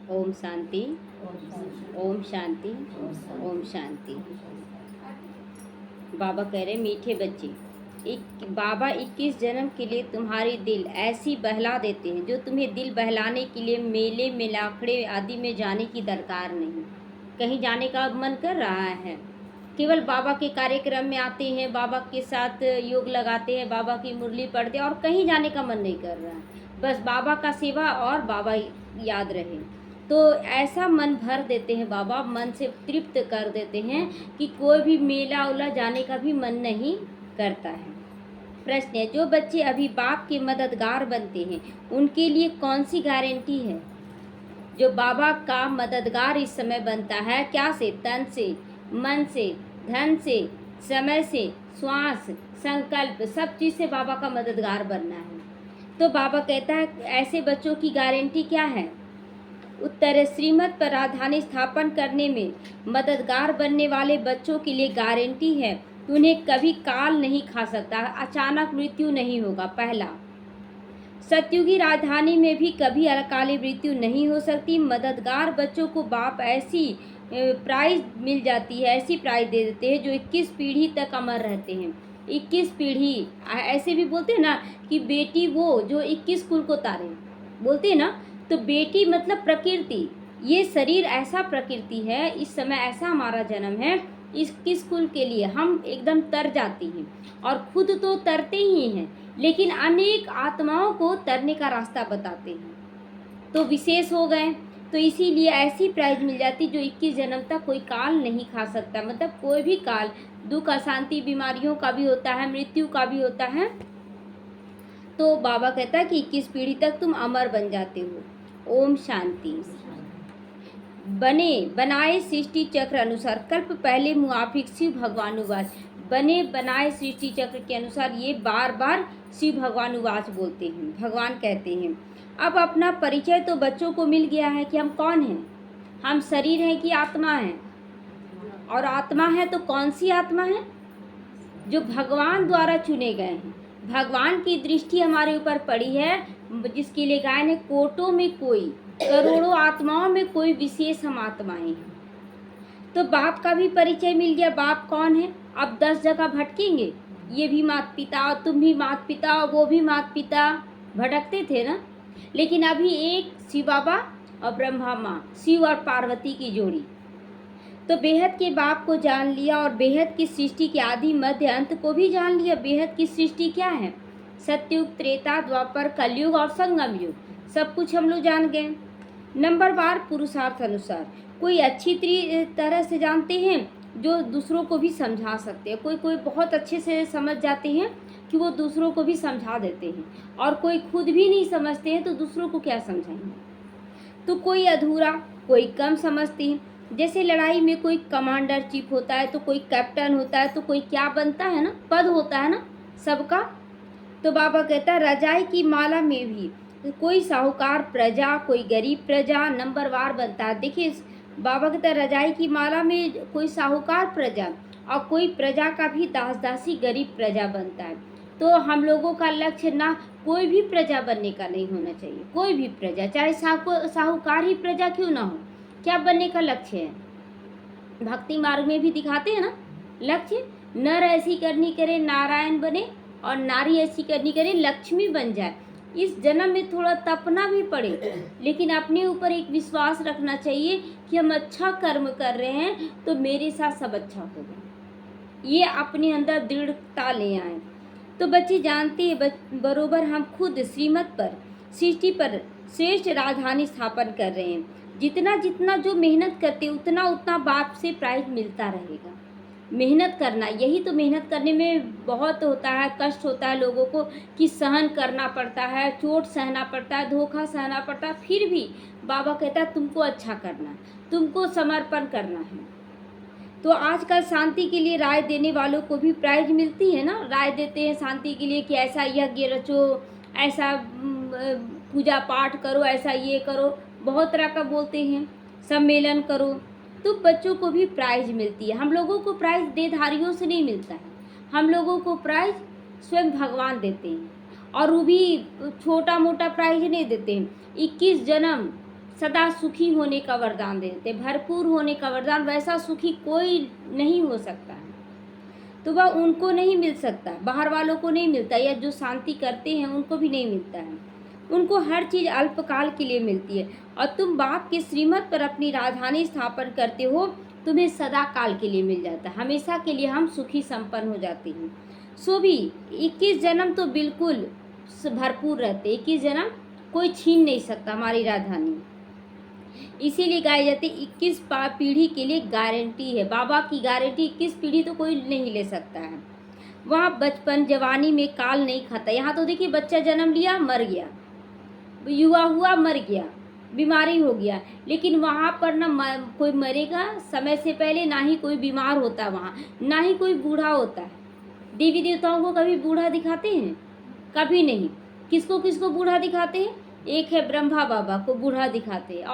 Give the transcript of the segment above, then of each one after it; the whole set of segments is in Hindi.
ओम शांति, ओम शांति, ओम शांति। बाबा कह रहे मीठे बच्चे, बाबा 21 जन्म के लिए तुम्हारी दिल ऐसी बहला देते हैं जो तुम्हें दिल बहलाने के लिए मेले मेलाखड़े आदि में जाने की दरकार नहीं। कहीं जाने का मन कर रहा है? केवल बाबा के कार्यक्रम में आते हैं, बाबा के साथ योग लगाते हैं, बाबा की मुरली पढ़ते हैं और कहीं जाने का मन नहीं कर रहा है। बस बाबा का सेवा और बाबा याद रहे। तो ऐसा मन भर देते हैं बाबा, मन से तृप्त कर देते हैं कि कोई भी मेला उला जाने का भी मन नहीं करता है। प्रश्न है, जो बच्चे अभी बाप के मददगार बनते हैं उनके लिए कौन सी गारंटी है? जो बाबा का मददगार इस समय बनता है, क्या से? तन से, मन से, धन से, समय से, श्वास, संकल्प, सब चीज़ से बाबा का मददगार बनना है। तो बाबा कहता है ऐसे बच्चों की गारंटी क्या है? उत्तर, श्रीमत पर राजधानी स्थापन करने में मददगार बनने वाले बच्चों के लिए गारंटी है कि उन्हें कभी काल नहीं खा सकता, अचानक मृत्यु नहीं होगा। पहला, सतयुगी राजधानी में भी कभी अकाली मृत्यु नहीं हो सकती। मददगार बच्चों को बाप ऐसी प्राइज मिल जाती है, ऐसी प्राइज दे देते हैं जो 21 पीढ़ी तक अमर रहते हैं। 21 पीढ़ी, ऐसे भी बोलते हैं ना कि बेटी वो जो 21 कुल को तारे, बोलते हैं ना। तो बेटी मतलब प्रकृति, ये शरीर ऐसा प्रकृति है, इस समय ऐसा हमारा जन्म है, इस किस कुल के लिए हम एकदम तर जाती हैं और खुद तो तरते ही हैं, लेकिन अनेक आत्माओं को तरने का रास्ता बताते हैं। तो विशेष हो गए, तो इसीलिए ऐसी प्राइज मिल जाती जो 21 जन्म तक कोई काल नहीं खा सकता। मतलब कोई भी काल, दुख, अशांति, बीमारियों का भी होता है, मृत्यु का भी होता है। तो बाबा कहता है कि 21 पीढ़ी तक तुम अमर बन जाते हो। ओम शांति। बने बनाए सृष्टि चक्र अनुसार, कल्प पहले मुआफिक शिव भगवानुवाच। बने बनाए सृष्टि चक्र के अनुसार, ये बार बार शिव भगवानुवाच बोलते हैं, भगवान कहते हैं। अब अपना परिचय तो बच्चों को मिल गया है कि हम कौन हैं, हम शरीर हैं कि आत्मा हैं। और आत्मा है तो कौन सी आत्मा है? जो भगवान द्वारा चुने गए हैं। भगवान की दृष्टि हमारे ऊपर पड़ी है, जिसके लिए गायन है, कोटों में कोई, करोड़ों आत्माओं में कोई विशेष हम आत्माएं हैं। तो बाप का भी परिचय मिल गया, बाप कौन है। अब 10 जगह भटकेंगे, ये भी माता पिता, तुम भी माता पिता, वो भी माता पिता, भटकते थे ना। लेकिन अभी एक शिव बाबा और ब्रह्मा माँ, शिव और पार्वती की जोड़ी। तो बेहद के बाप को जान लिया और बेहद की सृष्टि के आदि मध्य अंत को भी जान लिया। बेहद की सृष्टि क्या है? सतयुग, त्रेता, द्वापर, कलयुग और संगम युग, सब कुछ हम लोग जान गए। नंबरवार पुरुषार्थ अनुसार, कोई अच्छी तरह से जानते हैं जो दूसरों को भी समझा सकते हैं। कोई बहुत अच्छे से समझ जाते हैं कि वो दूसरों को भी समझा देते हैं, और कोई खुद भी नहीं समझते हैं तो दूसरों को क्या समझाएंगे। तो कोई अधूरा, कोई कम समझते हैं। जैसे लड़ाई में कोई कमांडर चीफ होता है, तो कोई कैप्टन होता है, तो कोई क्या बनता है ना, पद होता है ना सबका। तो बाबा कहता है रजाई की माला में भी कोई साहूकार प्रजा, कोई गरीब प्रजा, नंबरवार बनता है। देखिए बाबा कहता है रजाई की माला में कोई साहूकार प्रजा और कोई प्रजा का भी दास दासी गरीब प्रजा बनता है। तो हम लोगों का लक्ष्य ना कोई भी प्रजा बनने का नहीं होना चाहिए। कोई भी प्रजा, चाहे साहूकार ही प्रजा क्यों ना हो, क्या बनने का लक्ष्य है? भक्ति मार्ग में भी दिखाते हैं ना लक्ष्य, नर ऐसी करनी करे नारायण बने और नारी ऐसी करनी करे लक्ष्मी बन जाए। इस जन्म में थोड़ा तपना भी पड़े, लेकिन अपने ऊपर एक विश्वास रखना चाहिए कि हम अच्छा कर्म कर रहे हैं तो मेरे साथ सब अच्छा होगा। ये अपने अंदर दृढ़ता ले आए। तो बच्चे जानते हैं बरोबर हम खुद श्रीमत पर, सृष्टि पर श्रेष्ठ राजधानी स्थापन कर रहे हैं। जितना जितना जो मेहनत करते उतना उतना बाप से प्राइज मिलता रहेगा। मेहनत करना, यही तो मेहनत करने में बहुत होता है, कष्ट होता है लोगों को कि सहन करना पड़ता है, चोट सहना पड़ता है, धोखा सहना पड़ता है। फिर भी बाबा कहता है तुमको अच्छा करना है, तुमको समर्पण करना है। तो आजकल शांति के लिए राय देने वालों को भी प्राइज मिलती है ना, राय देते हैं शांति के लिए कि ऐसा यज्ञ रचो, ऐसा पूजा पाठ करो, ऐसा ये करो, बहुत तरह का बोलते हैं, सम्मेलन करो। तो बच्चों को भी प्राइज मिलती है। हम लोगों को प्राइज देहधारियों से नहीं मिलता है, हम लोगों को प्राइज स्वयं भगवान देते हैं, और वो भी छोटा मोटा प्राइज नहीं देते हैं। 21 जन्म सदा सुखी होने का वरदान देते, भरपूर होने का वरदान। वैसा सुखी कोई नहीं हो सकता है, तो वह उनको नहीं मिल सकता, बाहर वालों को नहीं मिलता, या जो शांति करते हैं उनको भी नहीं मिलता है। उनको हर चीज़ अल्पकाल के लिए मिलती है, और तुम बाप के श्रीमत पर अपनी राजधानी स्थापन करते हो, तुम्हें सदा काल के लिए मिल जाता है, हमेशा के लिए हम सुखी संपन्न हो जाते हैं। सो भी 21 जन्म तो बिल्कुल भरपूर रहते, 21 जन्म कोई छीन नहीं सकता हमारी राजधानी। इसीलिए गाई जाती 21 पीढ़ी के लिए गारंटी है, बाबा की गारंटी 21 पीढ़ी तो कोई नहीं ले सकता है। वहाँ बचपन जवानी में काल नहीं खाता। यहाँ तो देखिए बच्चा जन्म लिया मर गया, युवा हुआ मर गया, बीमारी हो गया, लेकिन वहाँ पर ना कोई मरेगा समय से पहले, ना ही कोई बीमार होता वहाँ, ना ही कोई बूढ़ा होता है। देवी देवताओं को कभी बूढ़ा दिखाते हैं? कभी नहीं। किसको किसको बूढ़ा दिखाते हैं? एक है ब्रह्मा बाबा को बूढ़ा दिखाते हैं,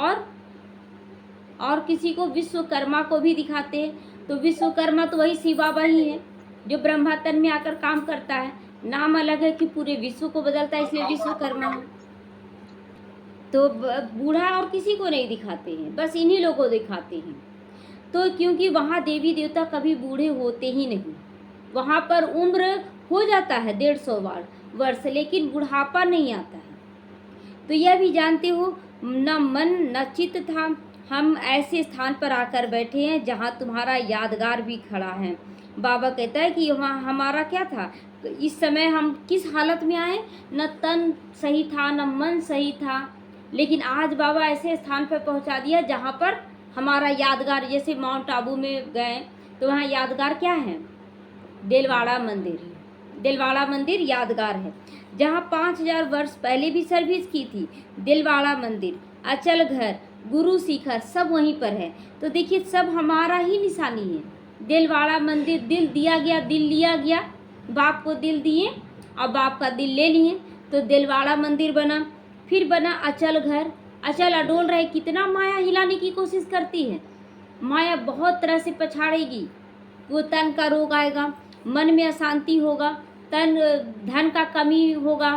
और किसी को विश्वकर्मा को भी दिखाते हैं। तो विश्वकर्मा तो वही शिव बाबा ही है जो ब्रह्मा तन में आकर काम करता है। नाम अलग है कि पूरे विश्व को बदलता है, इसलिए विश्वकर्मा है। तो बूढ़ा और किसी को नहीं दिखाते हैं, बस इन्हीं लोगों को दिखाते हैं। तो क्योंकि वहाँ देवी देवता कभी बूढ़े होते ही नहीं, वहाँ पर उम्र हो जाता है 150 वर्ष, लेकिन बुढ़ापा नहीं आता है। तो यह भी जानते हो, न मन न चित्त था, हम ऐसे स्थान पर आकर बैठे हैं जहाँ तुम्हारा यादगार भी खड़ा है। बाबा कहता है कि वहाँ हमारा क्या था, इस समय हम किस हालत में आए, न तन सही था न मन सही था, लेकिन आज बाबा ऐसे स्थान पर पहुँचा दिया जहाँ पर हमारा यादगार। जैसे माउंट आबू में गए तो वहाँ यादगार क्या है? दिलवाड़ा मंदिर। दिलवाड़ा मंदिर यादगार है, जहाँ 5000 वर्ष पहले भी सर्विस की थी। दिलवाड़ा मंदिर, अचल घर, गुरु शिखर सब वहीं पर है। तो देखिए सब हमारा ही निशानी है। दिलवाड़ा मंदिर, दिल दिया गया, दिल लिया गया, बाप को दिल दिए और बाप का दिल ले लिए, तो दिलवाड़ा मंदिर बना। फिर बना अचल घर, अचल अडोल रहे। कितना माया हिलाने की कोशिश करती है, माया बहुत तरह से पछाड़ेगी। वो तन का रोग आएगा, मन में अशांति होगा, धन का कमी होगा,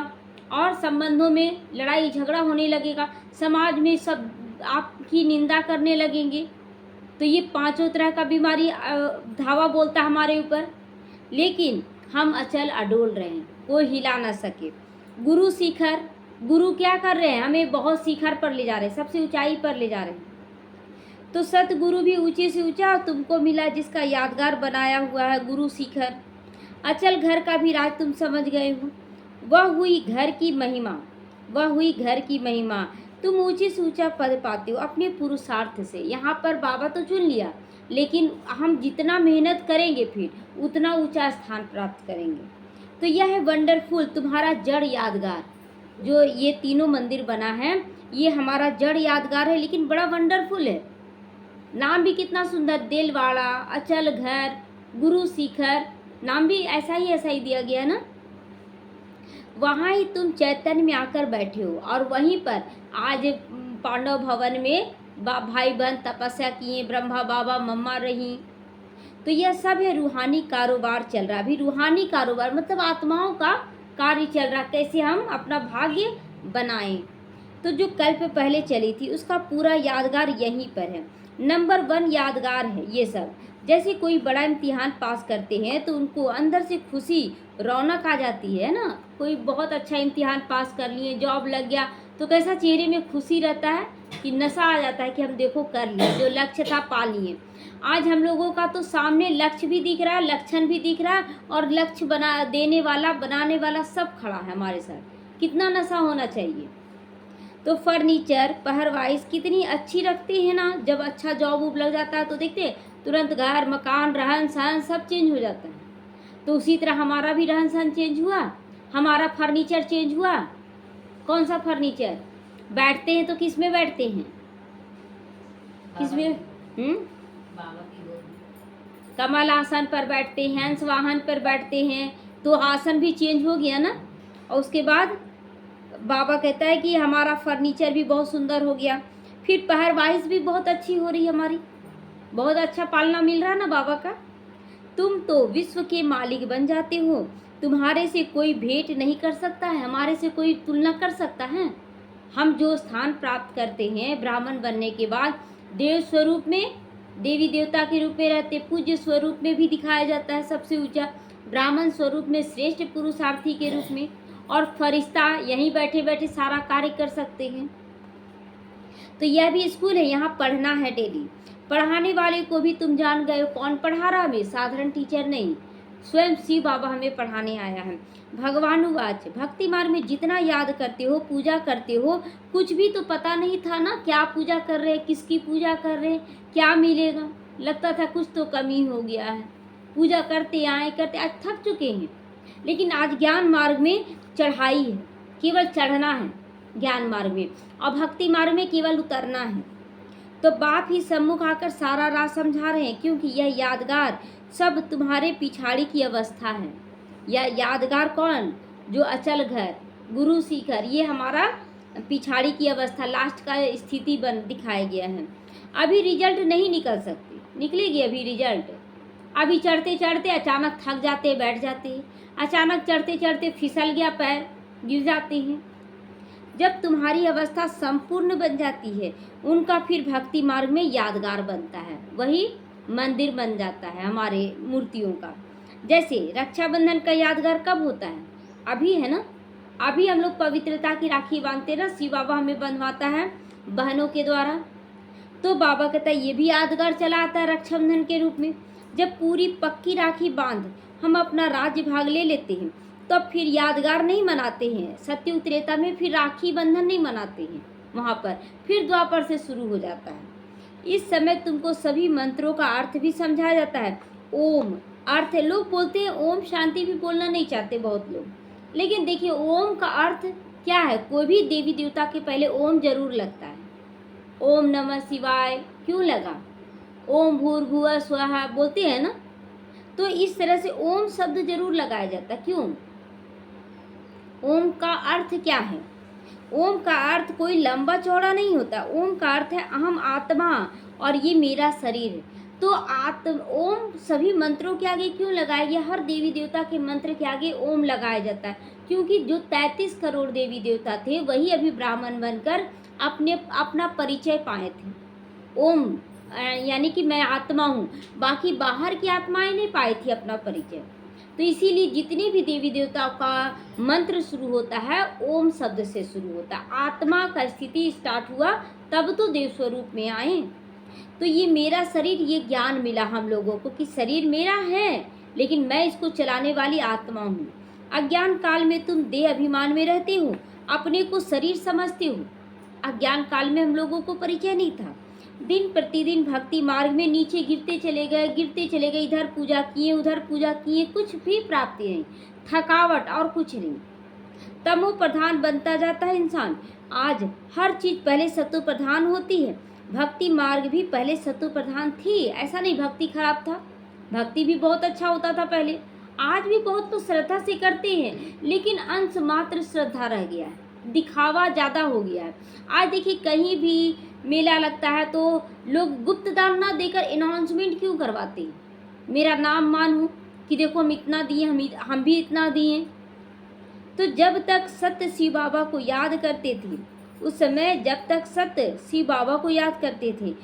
और संबंधों में लड़ाई झगड़ा होने लगेगा, समाज में सब आपकी निंदा करने लगेंगे। तो ये 5 तरह का बीमारी धावा बोलता हमारे ऊपर, लेकिन हम अचल अडोल रहे हैं, कोई हिला ना सके। गुरु शिखर, गुरु क्या कर रहे हैं? हमें बहुत शिखर पर ले जा रहे हैं, सबसे ऊंचाई पर ले जा रहे हैं। तो सतगुरु भी ऊंचे से ऊंचा तुमको मिला, जिसका यादगार बनाया हुआ है गुरु शिखर। अचल घर का भी राज तुम समझ गए हो। वह हुई घर की महिमा, वह हुई घर की महिमा। तुम ऊंचे से ऊंचा पद पाते हो अपने पुरुषार्थ से। यहाँ पर बाबा तो चुन लिया, लेकिन हम जितना मेहनत करेंगे फिर उतना ऊंचा स्थान प्राप्त करेंगे। तो यह है वंडरफुल तुम्हारा जड़ यादगार। जो ये तीनों मंदिर बना है, ये हमारा जड़ यादगार है, लेकिन बड़ा वंडरफुल है। नाम भी कितना सुंदर, दिलवाड़ा, अचल घर, गुरु शिखर, नाम भी ऐसा ही दिया गया ना। वहाँ ही तुम चैतन्य में आकर बैठे हो, और वहीं पर आज पांडव भवन में भाई बहन तपस्या किए, ब्रह्मा बाबा मम्मा रही। तो यह सब है रूहानी कारोबार चल रहा। अभी रूहानी कारोबार मतलब आत्माओं का कार्य चल रहा, कैसे हम अपना भाग्य बनाएं। तो जो कल्प पहले चली थी उसका पूरा यादगार यहीं पर है। नंबर 1 यादगार है ये सब। जैसे कोई बड़ा इम्तिहान पास करते हैं तो उनको अंदर से खुशी रौनक आ जाती है ना। कोई बहुत अच्छा इम्तिहान पास कर लिए, जॉब लग गया, तो कैसा चेहरे में खुशी रहता है कि नशा आ जाता है कि हम देखो कर लिए, जो लक्ष्य था पा लिए। आज हम लोगों का तो सामने लक्ष्य भी दिख रहा है, लक्षण भी दिख रहा है, और लक्ष्य बना देने वाला बनाने वाला सब खड़ा है हमारे साथ। कितना नशा होना चाहिए। तो फर्नीचर पहरवाइज कितनी अच्छी रखते हैं ना। जब अच्छा जॉब उब लग जाता है तो देखते तुरंत घर मकान रहन सहन सब चेंज हो जाता है। तो उसी तरह हमारा भी रहन सहन चेंज हुआ, हमारा फर्नीचर चेंज हुआ। कौन सा फर्नीचर? बैठते हैं तो किस में बैठते हैं? किस में? कमल आसन पर बैठते हैं, हंस वाहन पर बैठते हैं, तो आसन भी चेंज हो गया ना। और उसके बाद बाबा कहता है कि हमारा फर्नीचर भी बहुत सुंदर हो गया। फिर पहरवाइज भी बहुत अच्छी हो रही है हमारी, बहुत अच्छा पालना मिल रहा ना बाबा का। तुम तो विश्व के मालिक बन जाते हो, तुम्हारे से कोई भेंट नहीं कर सकता है, हमारे से कोई तुलना कर सकता है? हम जो स्थान प्राप्त करते हैं ब्राह्मण बनने के बाद, देव स्वरूप में, देवी देवता के रूप में रहते, पूज्य स्वरूप में भी दिखाया जाता है सबसे ऊंचा, ब्राह्मण स्वरूप में श्रेष्ठ पुरुषार्थी के रूप में, और फरिश्ता यहीं बैठे बैठे सारा कार्य कर सकते हैं। तो यह भी स्कूल है, यहाँ पढ़ना है डेली। पढ़ाने वाले को भी तुम जान गए हो, कौन पढ़ा रहा हमें, साधारण टीचर नहीं, स्वयं शिव बाबा हमें पढ़ाने आया है। भगवानुवाच, भक्ति मार्ग में जितना याद करते हो, पूजा करते हो, कुछ भी तो पता नहीं था ना, क्या पूजा कर रहे, किसकी पूजा कर रहे, क्या मिलेगा, लगता था कुछ तो कमी हो गया है। पूजा करते आए करते आज थक चुके हैं। लेकिन आज ज्ञान मार्ग में चढ़ाई है, केवल चढ़ना है ज्ञान मार्ग में, और भक्ति मार्ग में केवल उतरना है। तो बाप ही सम्मुख आकर सारा राज समझा रहे हैं, क्योंकि यह यादगार सब तुम्हारे पिछाड़ी की अवस्था है। यह यादगार कौन, जो अचल घर, गुरु शिखर, ये हमारा पिछाड़ी की अवस्था, लास्ट का स्थिति बन दिखाया गया है। अभी रिजल्ट नहीं निकल सकती, निकलेगी अभी रिजल्ट। अभी चढ़ते चढ़ते अचानक थक जाते, बैठ जाते हैं, अचानक चढ़ते चढ़ते फिसल गया पैर, गिर जाते हैं। जब तुम्हारी अवस्था संपूर्ण बन जाती है, उनका फिर भक्ति मार्ग में यादगार बनता है, वही मंदिर बन जाता है हमारे मूर्तियों का। जैसे रक्षाबंधन का यादगार कब होता है, अभी है ना, अभी हम लोग पवित्रता की राखी बांधते हैं ना, शिव बाबा हमें बंधवाता है बहनों के द्वारा। तो बाबा कहता है ये भी यादगार चला आता है रक्षाबंधन के रूप में। जब पूरी पक्की राखी बांध हम अपना राज्य भाग ले लेते हैं, तब तो फिर यादगार नहीं मनाते हैं, सत्ययुग त्रेता में फिर राखी बंधन नहीं मनाते हैं, वहाँ पर फिर द्वापर से शुरू हो जाता है। इस समय तुमको सभी मंत्रों का अर्थ भी समझाया जाता है। ओम अर्थ है, लोग बोलते हैं ओम शांति भी बोलना नहीं चाहते बहुत लोग, लेकिन देखिए ओम का अर्थ क्या है, कोई भी देवी देवता के पहले ओम जरूर लगता है। ओम नमः शिवाय क्यों लगा, ओम भूर्भुवः स्वः बोलते हैं ना, तो इस तरह से ओम शब्द जरूर लगाया जाता है। क्यों, ओम का अर्थ क्या है, ओम का अर्थ कोई लंबा चौड़ा नहीं होता, ओम का अर्थ है अहम आत्मा और ये मेरा शरीर है। तो ओम सभी मंत्रों के आगे क्यों लगाया गया, हर देवी देवता के मंत्र के आगे ओम लगाया जाता है, क्योंकि जो 33 करोड़ देवी देवता थे वही अभी ब्राह्मण बनकर अपना परिचय पाए थे। ओम यानी कि मैं आत्मा हूँ, बाकी बाहर की आत्माएं नहीं पाई थी अपना परिचय। तो इसीलिए जितने भी देवी देवताओं का मंत्र शुरू होता है ओम शब्द से शुरू होता है। आत्मा का स्थिति स्टार्ट हुआ तब तो देव स्वरूप में आए। तो ये मेरा शरीर, ये ज्ञान मिला हम लोगों को कि शरीर मेरा है, लेकिन मैं इसको चलाने वाली आत्मा हूँ। अज्ञान काल में तुम देह अभिमान में रहते हो, अपने को शरीर समझते हो। अज्ञान काल में हम लोगों को परिचय नहीं था। दिन प्रतिदिन भक्ति मार्ग में नीचे गिरते चले गए, इधर पूजा किए उधर पूजा किए, कुछ भी प्राप्ति नहीं, थकावट और कुछ नहीं। तमो प्रधान बनता जाता है इंसान। आज हर चीज पहले सत्व प्रधान होती है, भक्ति मार्ग भी पहले सत्व प्रधान थी, ऐसा नहीं भक्ति खराब था, भक्ति भी बहुत अच्छा होता था पहले। आज भी बहुत तो श्रद्धा से करते हैं, लेकिन अंश मात्र श्रद्धा रह गया है, दिखावा ज़्यादा हो गया है। आज देखिए कहीं भी मेला लगता है तो लोग गुप्त दान ना देकर अनाउंसमेंट क्यों करवाते हैं, मेरा नाम मान हो कि देखो हम इतना दिए, हम भी इतना दिए। तो जब तक सत्य शिव बाबा को याद करते थे, उस समय जब तक सत्य शिव बाबा को याद करते थे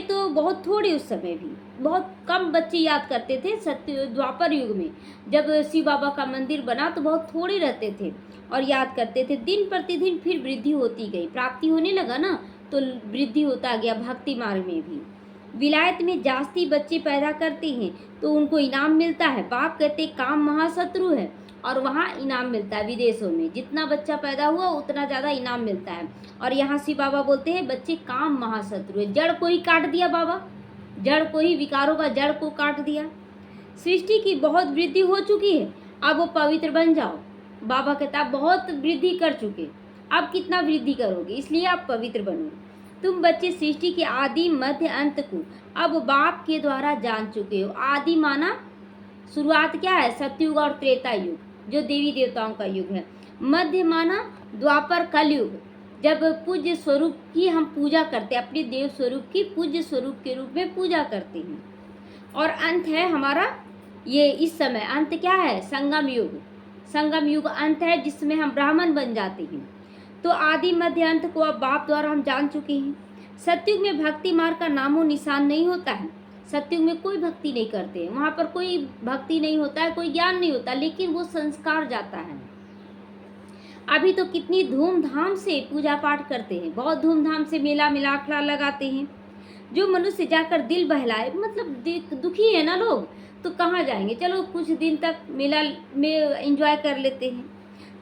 तो बहुत थोड़े, उस समय भी बहुत कम बच्चे याद करते थे। सत्य द्वापर युग में जब शिव बाबा का मंदिर बना तो बहुत थोड़े रहते थे और याद करते थे। दिन प्रतिदिन फिर वृद्धि होती गई, प्राप्ति होने लगा ना तो वृद्धि होता गया। भक्ति मार्ग में भी विलायत में जास्ती बच्चे पैदा करते हैं तो उनको इनाम मिलता है। बाप कहते काम महाशत्रु है और वहाँ इनाम मिलता है। विदेशों में जितना बच्चा पैदा हुआ उतना ज़्यादा इनाम मिलता है। और यहाँ शिव बाबा बोलते हैं बच्चे काम महाशत्रु है। जड़ को ही काट दिया बाबा, जड़ को ही, विकारों का जड़ को काट दिया। सृष्टि की बहुत वृद्धि हो चुकी है, अब वो पवित्र बन जाओ। बाबा कहता आप बहुत वृद्धि कर चुके, अब कितना वृद्धि करोगे, इसलिए आप पवित्र बनो। तुम बच्चे सृष्टि के आदि मध्य अंत को अब बाप के द्वारा जान चुके हो। आदि माना शुरुआत क्या है, सतयुग और त्रेता युग जो देवी देवताओं का युग है। मध्य माना द्वापर कलयुग, जब पूज्य स्वरूप की हम पूजा करते हैं, अपने देव स्वरूप की पूज्य स्वरूप के रूप में पूजा करते हैं। और अंत है हमारा ये इस समय अंत क्या है, संगम युग। संगम युग अंत है जिसमें हम ब्राह्मण बन जाते हैं। तो आदि मध्य अंत को अब बाप द्वारा हम जान चुके हैं। सतयुग में भक्ति मार्ग का नामो निशान नहीं होता है। सतयुग में कोई भक्ति नहीं करते हैं, वहाँ पर कोई भक्ति नहीं होता है, कोई ज्ञान नहीं होता, लेकिन वो संस्कार जाता है। अभी तो कितनी धूमधाम से पूजा पाठ करते हैं, बहुत धूमधाम से मेला मिलाखड़ा लगाते हैं। जो मनुष्य जाकर दिल बहलाए, मतलब दुखी है ना लोग, तो कहाँ जाएंगे, चलो कुछ दिन तक मेला में एंजॉय कर लेते हैं।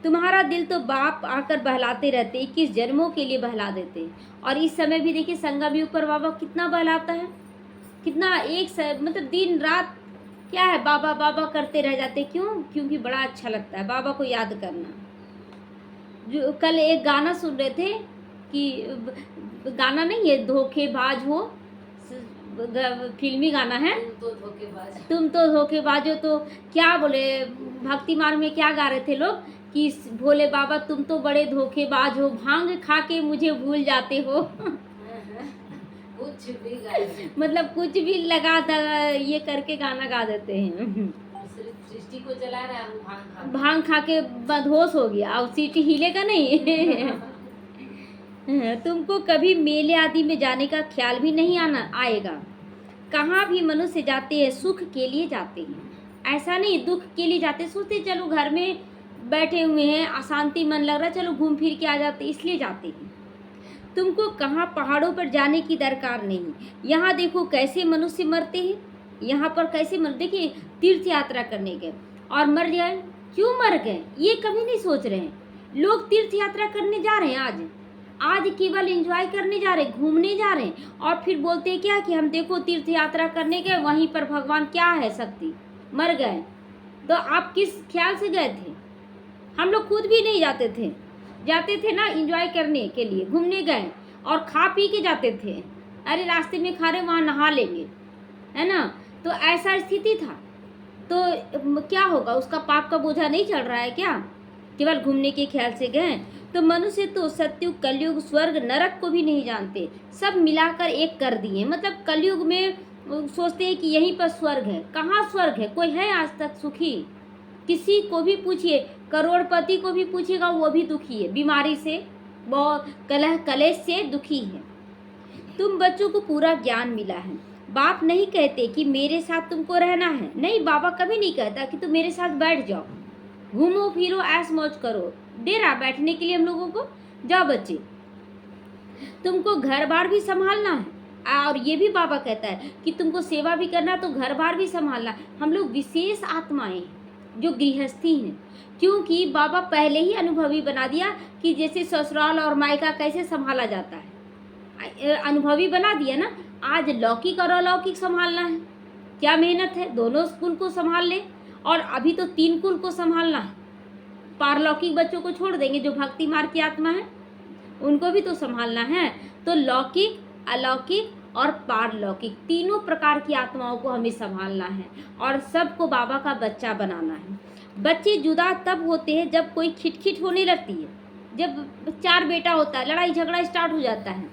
तुम्हारा दिल तो बाप आकर बहलाते रहते, 21 जन्मों के लिए बहला देते हैं। और इस समय भी देखिए संगा भी ऊपर बाबा कितना बहलाता है, कितना मतलब दिन रात क्या है, बाबा बाबा करते रह जाते। क्यों? क्योंकि बड़ा अच्छा लगता है बाबा को याद करना। जो कल एक गाना सुन रहे थे कि गाना नहीं है, धोखेबाज हो, फिल्मी गाना है, तुम तो धोखेबाज हो। तो क्या बोले, भक्ति मार्ग में क्या गा रहे थे लोग कि भोले बाबा तुम तो बड़े धोखेबाज हो, भांग खा के मुझे भूल जाते हो। कुछ भी मतलब कुछ भी लगा ये करके गाना गा देते हैं। सृष्टि को चला रहा है, भांग खा के बदहोश हो गया, अब सीटी हिलेगा नहीं। तुमको कभी मेले आदि में जाने का ख्याल भी नहीं आएगा। कहाँ भी मनुष्य जाते हैं सुख के लिए जाते हैं, ऐसा नहीं दुख के लिए जाते। सोचते चलो घर में बैठे हुए हैं, अशांति मन लग रहा है, चलो घूम फिर के आ जाते, इसलिए जाते हैं। तुमको कहाँ पहाड़ों पर जाने की दरकार नहीं। यहाँ देखो कैसे मनुष्य मरते हैं, यहाँ पर कैसे मर, देखिए तीर्थ यात्रा करने गए और मर जाए, क्यों मर गए ये कभी नहीं सोच रहे हैं। लोग तीर्थ यात्रा करने जा रहे हैं, आज केवल एंजॉय करने जा रहे हैं, घूमने जा रहे हैं, और फिर बोलते हैं क्या कि हम देखो तीर्थ यात्रा करने गए, वहीं पर भगवान क्या है शक्ति, मर गए। तो आप किस ख्याल से गए थे? हम लोग खुद भी नहीं जाते थे ना एंजॉय करने के लिए, घूमने गए और खा पी के जाते थे, अरे रास्ते में खा रहे वहाँ नहा लेंगे, है ना। तो ऐसा स्थिति था, तो क्या होगा, उसका पाप का बोझा नहीं चढ़ रहा है क्या, केवल घूमने के ख्याल से गए। तो मनुष्य तो सतयुग कलयुग स्वर्ग नरक को भी नहीं जानते, सब मिलाकर एक कर दिए। मतलब कलयुग में सोचते हैं कि यहीं पर स्वर्ग है, कहाँ स्वर्ग है, कोई है आज तक सुखी? किसी को भी पूछिए, करोड़पति को भी पूछिएगा वो भी दुखी है, बीमारी से, बहुत कलेश से दुखी है। तुम बच्चों को पूरा ज्ञान मिला है, बाप नहीं कहते कि मेरे साथ तुमको रहना है, नहीं, बाबा कभी नहीं कहता कि तुम मेरे साथ बैठ जाओ, घूमो फिरो ऐश मौज करो, दे रहा बैठने के लिए हम लोगों को, जाओ बच्चे। तुमको घर बार भी संभालना है, और ये भी बाबा कहता है कि तुमको सेवा भी करना, तो घर बार भी संभालना। हम लोग विशेष आत्माएं हैं जो गृहस्थी हैं, क्योंकि बाबा पहले ही अनुभवी बना दिया कि जैसे ससुराल और मायका कैसे संभाला जाता है, अनुभवी बना दिया ना। आज लौकिक और अलौकिक संभालना है, क्या मेहनत है, दोनों कुल को संभाल ले, और अभी तो 3 कुल को संभालना है। पारलौकिक बच्चों को छोड़ देंगे, जो भक्ति मार्ग की आत्मा है उनको भी तो संभालना है। तो लौकिक, अलौकिक और पारलौकिक तीनों प्रकार की आत्माओं को हमें संभालना है, और सबको बाबा का बच्चा बनाना है। बच्चे जुदा तब होते हैं जब कोई खिटखिट होने लगती है, जब 4 बेटा होता है, लड़ाई झगड़ा स्टार्ट हो जाता है,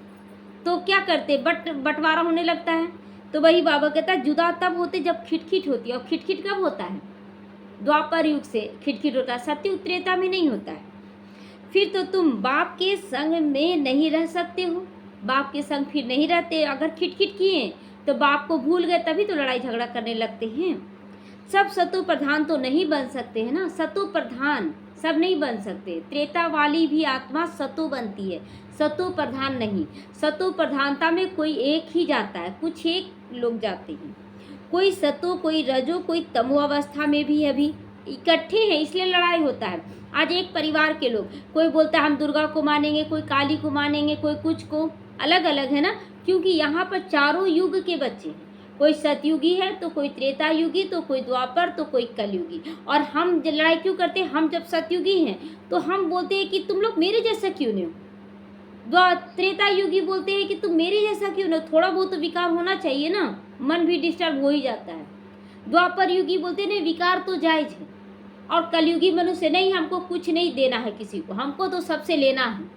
तो क्या करते, बंटवारा होने लगता है। तो वही बाबा कहता है जुदा तब होते जब खिटखिट होती है, और खिटखिट कब होता है, द्वापर युग से खिटखिट होता है, सतयुग त्रेता में नहीं होता है। फिर तो तुम बाप के संग में नहीं रह सकते हो, बाप के संग फिर नहीं रहते। अगर खिटखिट किए तो बाप को भूल गए, तभी तो लड़ाई झगड़ा करने लगते हैं। सब सतो प्रधान तो नहीं बन सकते हैं ना, सतो प्रधान सब नहीं बन सकते। त्रेता वाली भी आत्मा सतो बनती है, सतो प्रधान नहीं। सतो प्रधानता में कोई एक ही जाता है, कुछ एक लोग जाते हैं, कोई सतो, कोई रजो, कोई तमो अवस्था में भी अभी इकट्ठे हैं, इसलिए लड़ाई होता है। आज एक परिवार के लोग, कोई बोलता है हम दुर्गा को मानेंगे, कोई काली को मानेंगे, कोई कुछ को, अलग अलग है ना, क्योंकि यहाँ पर चारों युग के बच्चे हैं। कोई सतयुगी है तो कोई त्रेता युगी, तो कोई द्वापर, तो कोई कलयुगी। और हम लड़ाई क्यों करते हैं, हम जब सतयुगी हैं तो हम बोलते हैं कि तुम लोग मेरे जैसा क्यों नहीं हो। त्रेता युगी बोलते हैं कि तुम मेरे जैसा क्यों नहीं, थोड़ा बहुत तो विकार होना चाहिए ना, मन भी डिस्टर्ब हो ही जाता है। द्वापर युगी बोलते नहीं, विकार तो जायज है। और कलयुगी मनुष्य नहीं, हमको कुछ नहीं देना है किसी को, हमको तो सबसे लेना है।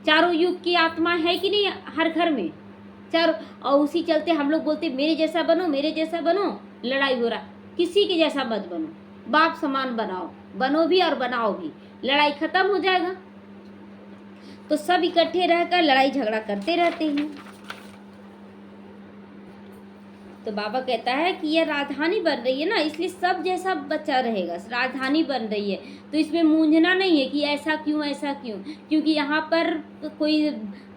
चारों युग की आत्मा है कि नहीं हर घर में, चारों, और उसी चलते हम लोग बोलते मेरे जैसा बनो, मेरे जैसा बनो, लड़ाई हो रहा। किसी के जैसा मत बनो, बाप समान बनाओ, बनो भी और बनाओ भी, लड़ाई खत्म हो जाएगा। तो सब इकट्ठे रहकर लड़ाई झगड़ा करते रहते हैं। तो बाबा कहता है कि यह राजधानी बन रही है ना, इसलिए सब जैसा बच्चा रहेगा, राजधानी बन रही है, तो इसमें मूंझना नहीं है कि ऐसा क्यों ऐसा क्यों, क्योंकि यहाँ पर कोई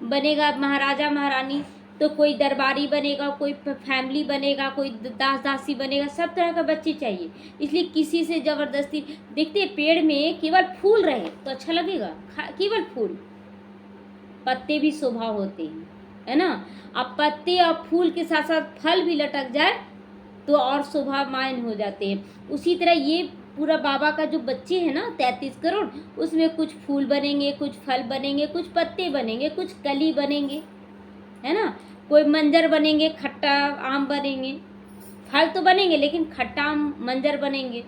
बनेगा महाराजा महारानी, तो कोई दरबारी बनेगा, कोई फैमिली बनेगा, कोई दास दासी बनेगा, सब तरह का बच्चे चाहिए। इसलिए किसी से ज़बरदस्ती, देखते पेड़ में केवल फूल रहे तो अच्छा लगेगा, केवल फूल, पत्ते भी शोभा होते हैं, है ना। अब पत्ते और फूल के साथ साथ फल भी लटक जाए तो और शोभामान हो जाते हैं। उसी तरह ये पूरा बाबा का जो बच्चे हैं ना 33 करोड़, उसमें कुछ फूल बनेंगे, कुछ फल बनेंगे, कुछ पत्ते बनेंगे, कुछ कली बनेंगे, है ना। कोई मंजर बनेंगे, खट्टा आम बनेंगे, फल तो बनेंगे लेकिन खट्टा आम मंजर बनेंगे।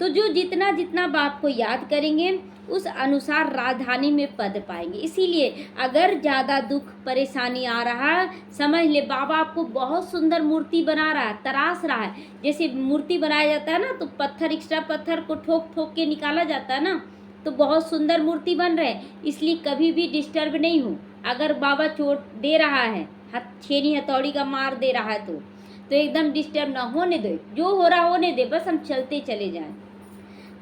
तो जो जितना जितना बाप को याद करेंगे उस अनुसार राजधानी में पद पाएंगे। इसीलिए अगर ज़्यादा दुख परेशानी आ रहा है, समझ ले बाबा आपको बहुत सुंदर मूर्ति बना रहा है, तराश रहा है। जैसे मूर्ति बनाया जाता है ना, तो पत्थर एक्स्ट्रा पत्थर को ठोक ठोक के निकाला जाता है ना, तो बहुत सुंदर मूर्ति बन रहे हैं। इसलिए कभी भी डिस्टर्ब नहीं हो। अगर बाबा चोट दे रहा है, छेनी हथौड़ी का मार दे रहा है, तो एकदम डिस्टर्ब ना होने दो, जो हो रहा होने दे, बस हम चलते चले जाएं।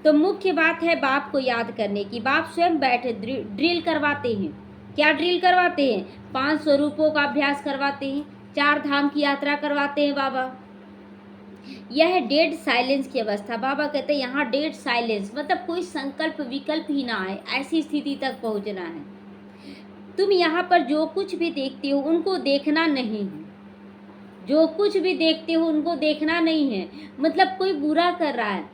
तो मुख्य बात है बाप को याद करने की। बाप स्वयं बैठे ड्रिल करवाते हैं। क्या ड्रिल करवाते हैं? 5 स्वरूपों का अभ्यास करवाते हैं, 4 धाम की यात्रा करवाते हैं बाबा। यह है डेड साइलेंस की अवस्था। बाबा कहते हैं यहाँ डेड साइलेंस, मतलब कोई संकल्प विकल्प ही ना आए, ऐसी स्थिति तक पहुँचना है। तुम यहाँ पर जो कुछ भी देखते हो उनको देखना नहीं है, जो कुछ भी देखते हो उनको देखना नहीं है। मतलब कोई बुरा कर रहा है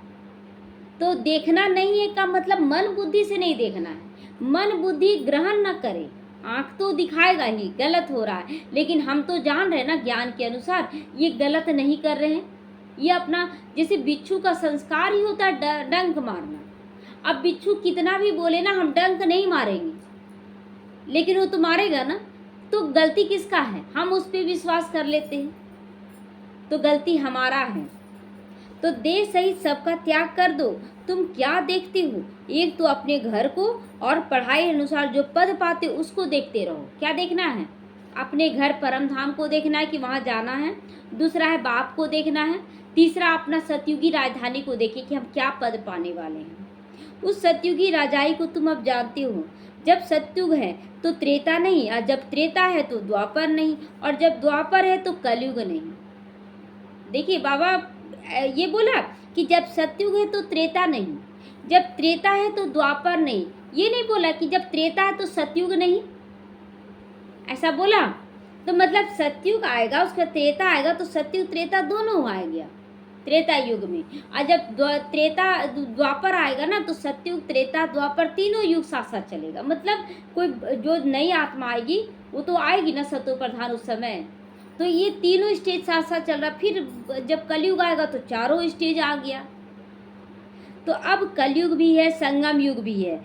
तो देखना नहीं है का मतलब मन बुद्धि से नहीं देखना है। मन बुद्धि ग्रहण न करे, आँख तो दिखाएगा ही गलत हो रहा है, लेकिन हम तो जान रहे हैं ना ज्ञान के अनुसार ये गलत नहीं कर रहे हैं। ये अपना जैसे बिच्छू का संस्कार ही होता है डंक मारना। अब बिच्छू कितना भी बोले ना हम डंक नहीं मारेंगे, लेकिन वो तो मारेगा ना। तो गलती किसका है? हम उस पर विश्वास कर लेते हैं, तो गलती हमारा है। तो देह सहित सबका त्याग कर दो। तुम क्या देखते हो? एक तो अपने घर को और पढ़ाई अनुसार जो पद पाते उसको देखते रहो। क्या देखना है? अपने घर परम धाम को देखना है कि वहाँ जाना है। दूसरा है बाप को देखना है। तीसरा अपना सतयुगी राजधानी को देखिए कि हम क्या पद पाने वाले हैं। उस सतयुगी राजाई को तुम अब जानते हो। जब सतयुग है तो त्रेता नहीं, और जब त्रेता है तो द्वापर नहीं, और जब द्वापर है तो कलयुग नहीं। देखिए बाबा ये बोला कि जब सतयुग है तो त्रेता नहीं, जब त्रेता है तो द्वापर नहीं। ये नहीं बोला कि जब त्रेता है तो सतयुग नहीं, ऐसा बोला। तो मतलब सतयुग आएगा उसका त्रेता आएगा तो सतयुग त्रेता दोनों आ गया त्रेता युग में। और जब त्रेता द्वापर आएगा ना तो सतयुग त्रेता द्वापर तीनों युग साथ साथ चलेगा। मतलब कोई जो नई आत्मा आएगी वो तो आएगी ना सतो प्रधान उस समय, तो ये तीनों स्टेज साथ साथ चल रहा। फिर जब कलयुग आएगा तो चारों स्टेज आ गया। तो अब कलयुग भी है, संगम युग भी है।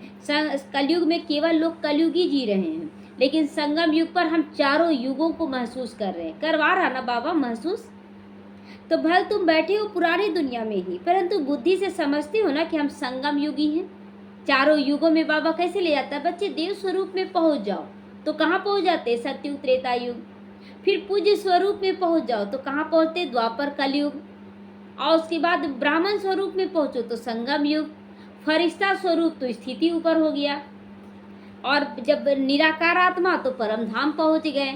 कलयुग में केवल लोग कलयुग ही जी रहे हैं, लेकिन संगम युग पर हम चारों युगों को महसूस कर रहे हैं। करवा रहा ना बाबा महसूस। तो भले तुम बैठे हो पुरानी दुनिया में ही, परंतु बुद्धि से समझते हो ना कि हम संगम युगी हैं। चारों युगों में बाबा कैसे ले जाता है? बच्चे देव स्वरूप में पहुंच जाओ तो कहाँ पहुंच जाते? सतयुग त्रेता युग। फिर पूज्य स्वरूप में पहुंच जाओ तो कहाँ पहुंचते? द्वापर कलयुग। और उसके बाद ब्राह्मण स्वरूप में पहुंचो तो संगम युग। फरिश्ता स्वरूप तो स्थिति ऊपर हो गया, और जब निराकार आत्मा तो परम धाम पहुंच गए।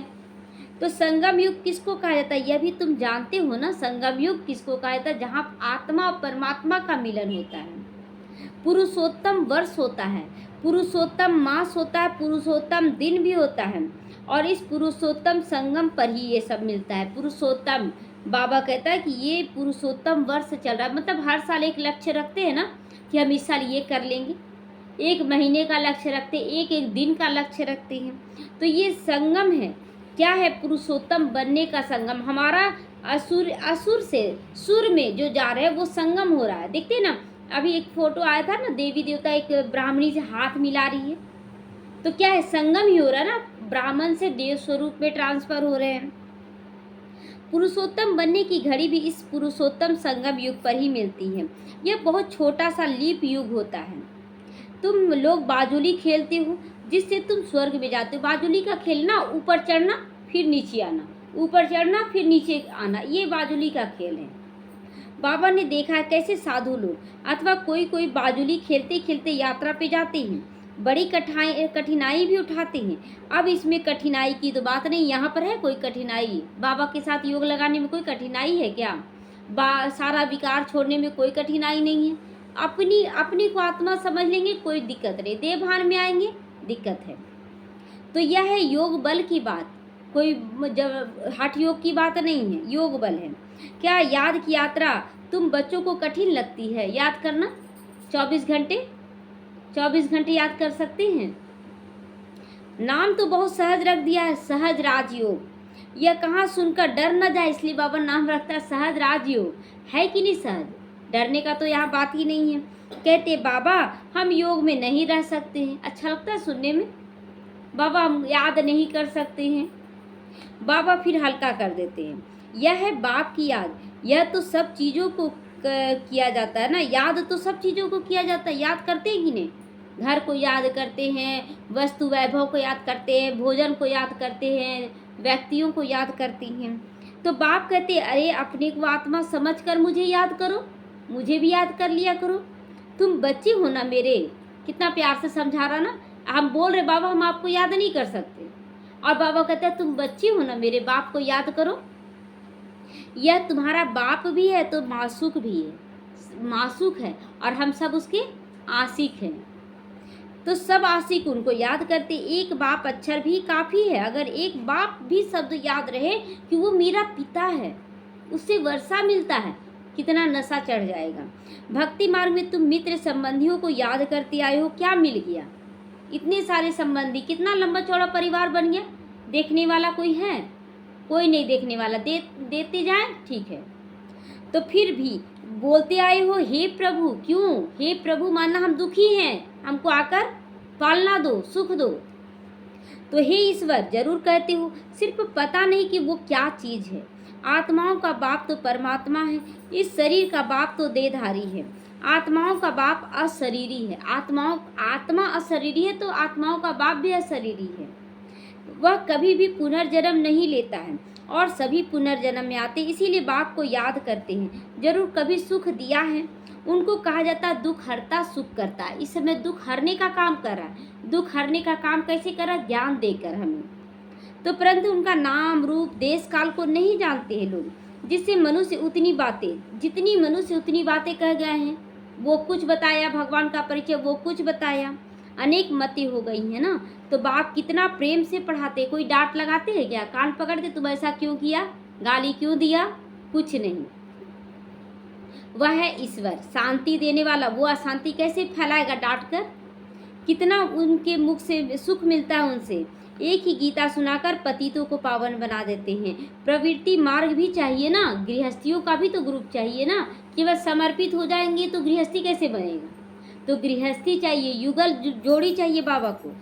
तो संगम युग किसको कहा जाता है? यह भी तुम जानते हो ना, संगम युग किसको कहा जाता है? जहाँ आत्मा और परमात्मा का मिलन होता है। पुरुषोत्तम वर्ष होता है, पुरुषोत्तम मास होता है, पुरुषोत्तम दिन भी होता है, और इस पुरुषोत्तम संगम पर ही ये सब मिलता है। पुरुषोत्तम बाबा कहता है कि ये पुरुषोत्तम वर्ष चल रहा है। मतलब हर साल एक लक्ष्य रखते हैं ना कि हम इस साल ये कर लेंगे, एक महीने का लक्ष्य रखते, एक एक दिन का लक्ष्य रखते हैं। तो ये संगम है। क्या है? पुरुषोत्तम बनने का संगम। हमारा असुर से सुर में जो जा रहे हैं वो संगम हो रहा है। देखते हैं ना, अभी एक फोटो आया था ना, देवी देवता एक ब्राह्मणी से हाथ मिला रही है, तो क्या है? संगम ही हो रहा है ना, ब्राह्मण से देव स्वरूप में ट्रांसफर हो रहे हैं। पुरुषोत्तम बनने की घड़ी भी इस पुरुषोत्तम संगम युग पर ही मिलती है। यह बहुत छोटा सा लीप युग होता है। तुम लोग बाजुली खेलते हो जिससे तुम स्वर्ग में जाते हो। बाजुली का खेलना, ऊपर चढ़ना फिर नीचे आना, ऊपर चढ़ना फिर नीचे आना, ये बाजुली का खेल है। बाबा ने देखा है कैसे साधु लोग अथवा कोई कोई बाजुली खेलते खेलते यात्रा पे जाते हैं, बड़ी कठिनाई भी उठाते हैं। अब इसमें कठिनाई की तो बात नहीं, यहाँ पर है कोई कठिनाई? बाबा के साथ योग लगाने में कोई कठिनाई है क्या? सारा विकार छोड़ने में कोई कठिनाई नहीं है। अपनी अपनी को आत्मा समझ लेंगे, कोई दिक्कत नहीं। देह भान में आएंगे, दिक्कत है। तो यह है योग बल की बात, कोई जब हठ योग की बात नहीं है, योग बल है। क्या याद की यात्रा तुम बच्चों को कठिन लगती है याद करना? 24 घंटे याद कर सकते हैं? नाम तो बहुत सहज रख दिया है, सहज राजयोग। यह कहाँ सुनकर डर न जाए इसलिए बाबा नाम रखता है सहज राजयोग। है कि नहीं सहज? डरने का तो यहाँ बात ही नहीं है। कहते बाबा हम योग में नहीं रह सकते हैं। अच्छा लगता है सुनने में? बाबा हम याद नहीं कर सकते हैं। बाबा फिर हल्का कर देते हैं, यह है बाप की याद। यह तो सब चीज़ों को किया जाता है ना, याद तो सब चीज़ों को किया जाता है। याद करते हैं कि नहीं? घर को याद करते हैं, वस्तु वैभव को याद करते हैं, भोजन को याद करते हैं, व्यक्तियों को याद करती हैं। तो बाप कहते हैं अरे अपने को आत्मा समझ कर मुझे याद करो, मुझे भी याद कर लिया करो। तुम बच्चे हो ना मेरे, कितना प्यार से समझा रहा ना। हम बोल रहे बाबा हम आपको याद नहीं कर सकते, और बाबा कहते हैं तुम बच्चे हो ना मेरे, बाप को याद करो। यह तुम्हारा बाप भी है तो मासूक भी है, मासूक है, और हम सब उसके आशिक हैं। तो सब आशिक उनको याद करते। एक बाप अक्षर भी काफ़ी है। अगर एक बाप भी शब्द याद रहे कि वो मेरा पिता है, उससे वर्षा मिलता है, कितना नशा चढ़ जाएगा। भक्ति मार्ग में तुम मित्र संबंधियों को याद करते आए हो, क्या मिल गया? इतने सारे संबंधी, कितना लंबा चौड़ा परिवार बन गया। देखने वाला कोई है? कोई नहीं देखने वाला। देते जाए ठीक है। तो फिर भी बोलते आए हो हे प्रभु। क्यों हे प्रभु? मानना हम दुखी हैं, हमको आकर पालना दो, सुख दो। तो हे ईश्वर जरूर कहते हो, सिर्फ पता नहीं कि वो क्या चीज़ है। आत्माओं का बाप तो परमात्मा है, इस शरीर का बाप तो देहधारी है। आत्माओं का बाप अशरीरी है। आत्मा अशरीरी है तो आत्माओं का बाप भी अशरीरी है। वह कभी भी पुनर्जन्म नहीं लेता है और सभी पुनर्जन्म में आते, इसीलिए बाप को याद करते हैं। जरूर कभी सुख दिया है। उनको कहा जाता है दुख हरता सुख करता है। इस समय दुख हरने का काम कर रहा है। दुख हरने का काम कैसे कर रहा है? ज्ञान देकर हमें। तो परंतु उनका नाम रूप देश काल को नहीं जानते हैं लोग। जितनी मनुष्य उतनी बातें कह गए हैं। वो कुछ बताया, भगवान का परिचय वो कुछ बताया, अनेक मतें हो गई हैं ना। तो बाप कितना प्रेम से पढ़ाते। कोई डांट लगाते हैं क्या? कान पकड़ते तुम ऐसा क्यों किया, गाली क्यों दिया? कुछ नहीं। वह है ईश्वर, शांति देने वाला। वो अशांति कैसे फैलाएगा डांट कर? कितना उनके मुख से सुख मिलता है उनसे। एक ही गीता सुनाकर पतितों को पावन बना देते हैं। प्रवृत्ति मार्ग भी चाहिए ना, गृहस्थियों का भी तो ग्रुप चाहिए ना। केवल समर्पित हो जाएंगे तो गृहस्थी कैसे बनेगा? तो गृहस्थी चाहिए, युगल जोड़ी चाहिए बाबा को।